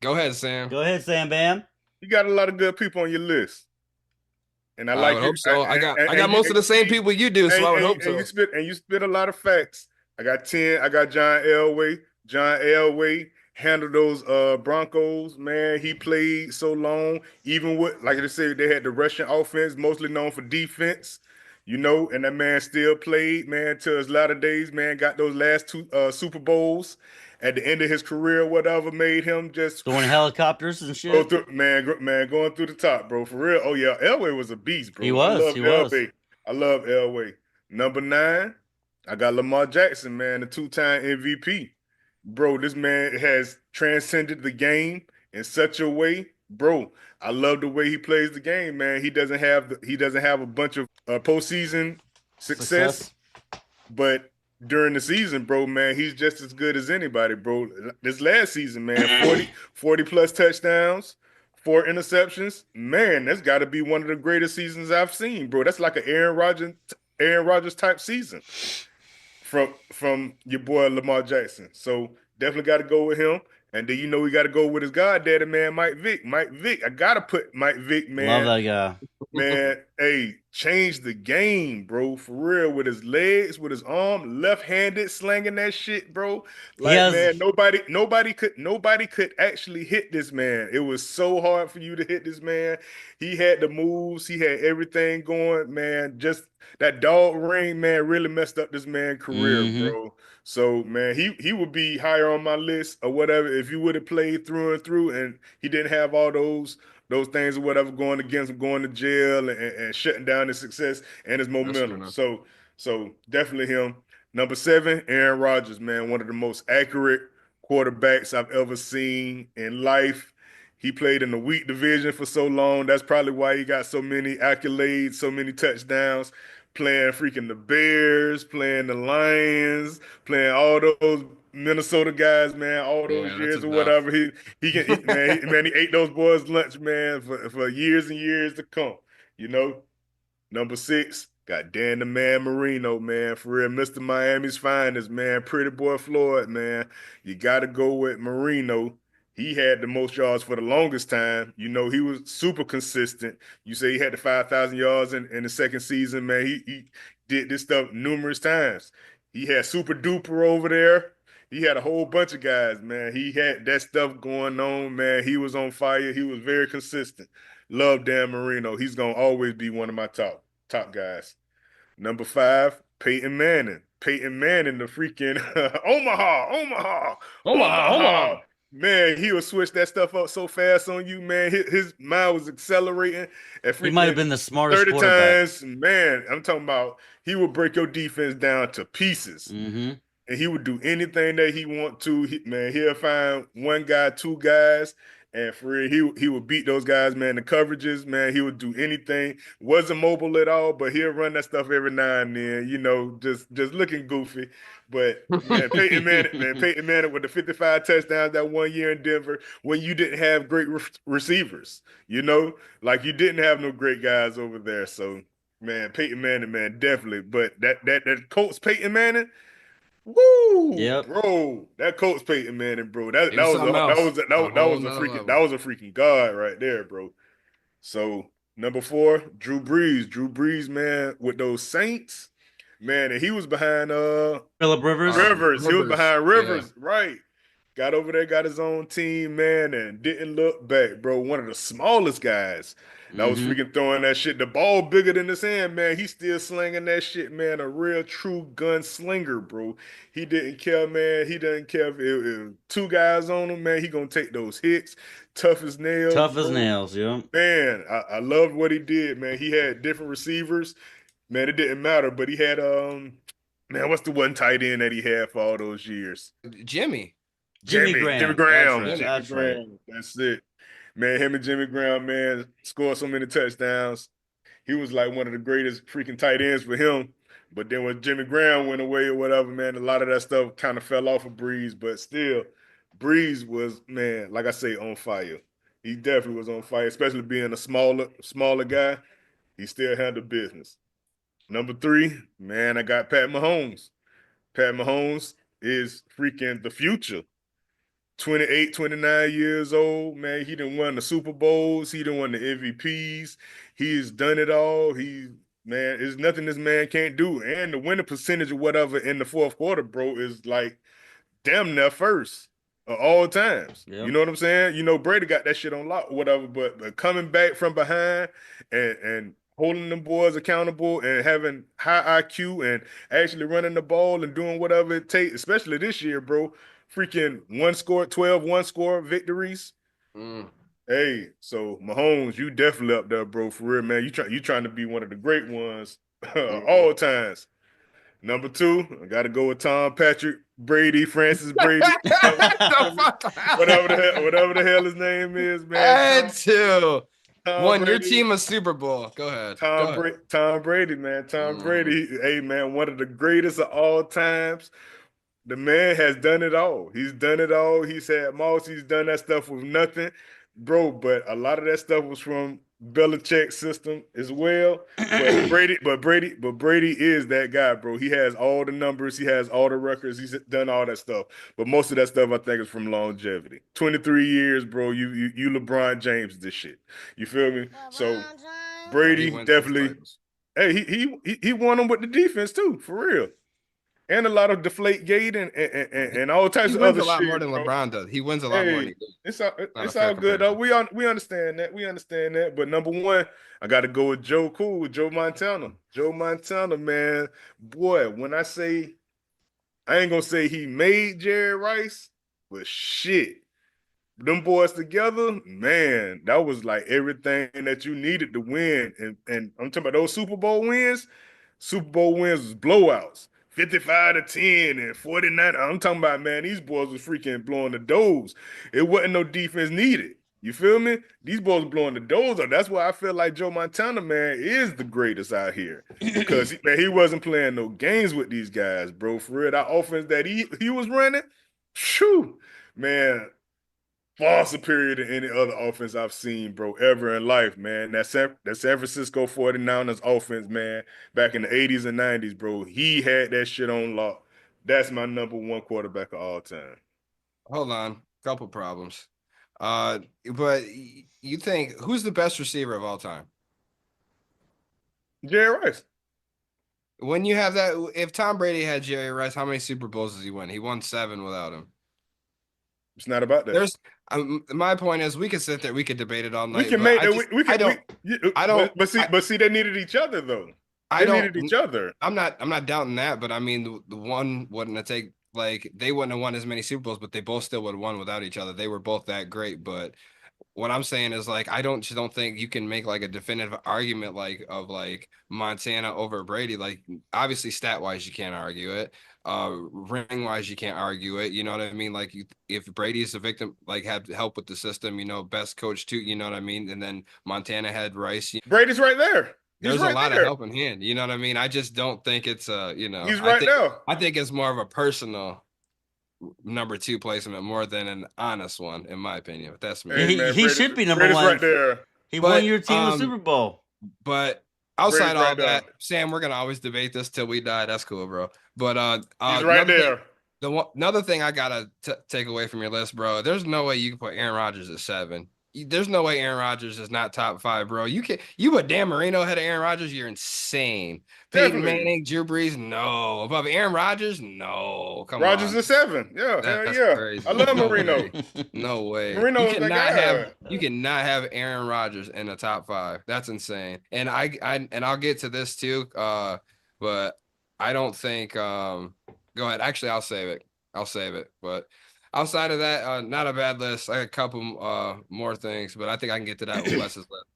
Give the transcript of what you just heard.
Go ahead, Sam. Go ahead, Sam Bam. You got a lot of good people on your list, and I I like would it. hope so. I got And you most of the same people you do, so I would hope and so. you spit a lot of facts. I got 10. I got John Elway. John Elway handled those Broncos. Man, he played so long. Even with like they said, they had the Russian offense, mostly known for defense. And that man still played, man, till his latter days, man, got those last two Super Bowls at the end of his career, whatever made him just Throwing helicopters and go shit. through, man, man, going through the top, bro. For real. Oh yeah, Elway was a beast, He bro. I was. love He was. Elway. I love Elway. Number nine, I got Lamar Jackson, man, the two-time MVP. Bro, this man has transcended the game in such a way, bro. I love the way he plays the game, man. He doesn't have a bunch of postseason success, Success. but during the season, bro, man, he's just as good as anybody, bro. This last season, man, 40 plus touchdowns, four interceptions. Man, that's got to be one of the greatest seasons I've seen, bro. That's like an Aaron Rodgers type season from your boy Lamar Jackson. So definitely got to go with him. And then we got to go with his goddaddy, man, Mike Vick. Mike Vick, I gotta put Mike Vick, Love man. that guy. Man, hey, changed the game, bro. For real, with his legs, with his arm, left-handed, slinging that shit, bro. He Like, has man, nobody could actually hit this man. It was so hard for you to hit this man. He had the moves, he had everything going, man. Just that dog ring, man, really messed up this man's career, hmm bro. So, man, he would be higher on my list or whatever if he would have played through and through, and he didn't have all those things or whatever going against him, going to jail and shutting down his success and his That's fair momentum. enough. So definitely him. Number seven, Aaron Rodgers, man, one of the most accurate quarterbacks I've ever seen in life. He played in the weak division for so long. That's probably why he got so many accolades, so many touchdowns, playing freaking the Bears, playing the Lions, playing all those Minnesota guys, man, all those Yeah, that's years or enough. whatever. Man, he ate those boys' lunch, man, for years and years to come. You know, Number six, got Dan the Man Marino, man. For real, Mr. Miami's finest, man. Pretty boy Floyd, man. You got to go with Marino. He had the most yards for the longest time. He was super consistent. You say he had the 5,000 yards in the second season, man. He did this stuff numerous times. He had Super Duper over there. He had a whole bunch of guys, man. He had that stuff going on, man. He was on fire. He was very consistent. Love Dan Marino. He's gonna always be one of my top guys. Number five, Peyton Manning. Peyton Manning, the freaking Omaha, Omaha, Omaha. Omaha. Man, he would switch that stuff up so fast on you, man. His mind was accelerating at he might have freaking been the smartest 30 quarterback. times. Man, I'm talking about he would break your defense down to pieces hmm and he would do anything that he want to. Man, he'll find one guy, two guys, and for real, he would beat those guys, man. The coverages, man, he would do anything. Wasn't mobile at all, but he'll run that stuff every now and then, just looking goofy. But Peyton Manning with the 55 touchdowns that one year in Denver when you didn't have great receivers, like you didn't have no great guys over there. So, man, Peyton Manning, man, definitely. But that Colts Peyton Manning. Woo, Yep. bro! That Colts Peyton Manning, bro. That It that was was a something that else. was a, A that whole was a nother freaking that level. was a freaking god right there, bro. So number four, Drew Brees. Drew Brees, man, with those Saints, man, and he was behind Philip Rivers. Rivers. He was Rivers. behind Yeah. Rivers, right? Got over there, got his own team, man, and didn't look back, bro. One of the smallest guys that was hmm freaking throwing that shit. The ball bigger than his hand, man. He still slinging that shit, man. A real true gunslinger, bro. He didn't care, man. He doesn't care if two guys on him, man. He gonna take those hits, tough as nails, Tough as bro. nails. Yep. Man, I loved what he did, man. He had different receivers. Man, it didn't matter, but he had man, what's the one tight end that he had for all those years? Jimmy. Jimmy Jimmy Graham. That's Graham, right. Jimmy. Jimmy That's right. Graham. That's it. Man, him and Jimmy Graham, man, scored so many touchdowns. He was like one of the greatest freaking tight ends for him. But then when Jimmy Graham went away or whatever, man, a lot of that stuff kind of fell off of Breeze. But still, Breeze was, man, like I say, on fire. He definitely was on fire, especially being a smaller guy. He still handled business. Number three, man, I got Pat Mahomes. Pat Mahomes is freaking the future. 28, 29 years old, man. He done won the Super Bowls. He done won the MVPs. He's done it all. Man, there's nothing this man can't do. And the winning percentage or whatever in the fourth quarter, bro, is like damn near first of all times. Yep. You know what I'm saying? You know, Brady got that shit on lock or whatever, but coming back from behind and holding them boys accountable and having high IQ and actually running the ball and doing whatever it takes, especially this year, bro. Freaking 12 one-score victories. Mm. Hey, so Mahomes, you definitely up there, bro, for real, man. You trying to be one of the great ones all times. Number 2, I got to go with Tom Patrick Brady, Francis Brady, whatever the hell his name is, man. Had to. Won your Brady. team a Super Bowl. Go ahead. Tom Brady, man. Tom Brady, hey, man, one of the greatest of all times. The man has done it all. He's done it all. He's had Moss. He's done that stuff with nothing, bro. But a lot of that stuff was from Belichick's system as well. But Brady is that guy, bro. He has all the numbers. He has all the records. He's done all that stuff. But most of that stuff, I think, is from longevity. 23 years, bro. You LeBron James this shit. You feel me? So Brady definitely. Hey, he won them with the defense too, for real. And a lot of deflate gate and all types of other shit. He wins a lot more than bro. LeBron does. He wins a lot more than he does. It's all good though. We understand that. We understand that. But number 1, I got to go with Joe Cool, Joe Montana. Joe Montana, man. Boy, when I say, I ain't gonna say he made Jerry Rice, but shit. Them boys together, man, that was like everything that you needed to win. And I'm talking about those Super Bowl wins. Super Bowl wins was blowouts. 55-10 and 49. I'm talking about, man, these boys was freaking blowing the doors. It wasn't no defense needed. You feel me? These boys blowing the doors up. That's why I feel like Joe Montana, man, is the greatest out here. Because, man, he wasn't playing no games with these guys, bro. For real, that offense that he was running, shoo, man, far superior to any other offense I've seen, bro, ever in life, man. That San Francisco 49ers offense, man, back in the 80s and 90s, bro, he had that shit on lock. That's my number 1 quarterback of all time. Hold on. Couple problems. But you think, who's the best receiver of all time? Jerry Rice. When you have that, if Tom Brady had Jerry Rice, how many Super Bowls does he win? He won 7 without him. It's not about that. My point is, we could sit there, we could debate it all night. We can make that. I don't. But see, they needed each other though. They needed each other. I'm not doubting that, but I mean, the one wouldn't have taken, like, they wouldn't have won as many Super Bowls, but they both still would have won without each other. They were both that great. But what I'm saying is, like, I don't think you can make like a definitive argument of Montana over Brady. Like, obviously stat wise you can't argue it. Ring wise you can't argue it. You know what I mean? Like, if Brady is a victim, like, had help with the system, best coach too. You know what I mean? And then Montana had Rice. Brady's right there. There's a lot of help in hand. You know what I mean? I just don't think it's he's right there. I think it's more of a personal number 2 placement more than an honest one, in my opinion. But that's me. Hey, he should be number 1. Right there. He won your team the Super Bowl. But outside all that, Sam, we're gonna always debate this till we die. That's cool, bro. But he's right there. Another thing I gotta take away from your list, bro. There's no way you can put Aaron Rodgers at 7. There's no way Aaron Rodgers is not top 5, bro. You put Dan Marino ahead of Aaron Rodgers, you're insane. Peyton Manning, Drew Brees, no. Above Aaron Rodgers, no. Come on. Rodgers is 7. Yeah, that's yeah. Crazy. I love Marino. No way. Marino is that guy. You cannot have Aaron Rodgers in the top 5. That's insane. And I'll get to this too. But I don't think. Go ahead. Actually, I'll save it. But outside of that, not a bad list. I got a couple more things, but I think I can get to that with Wes's list.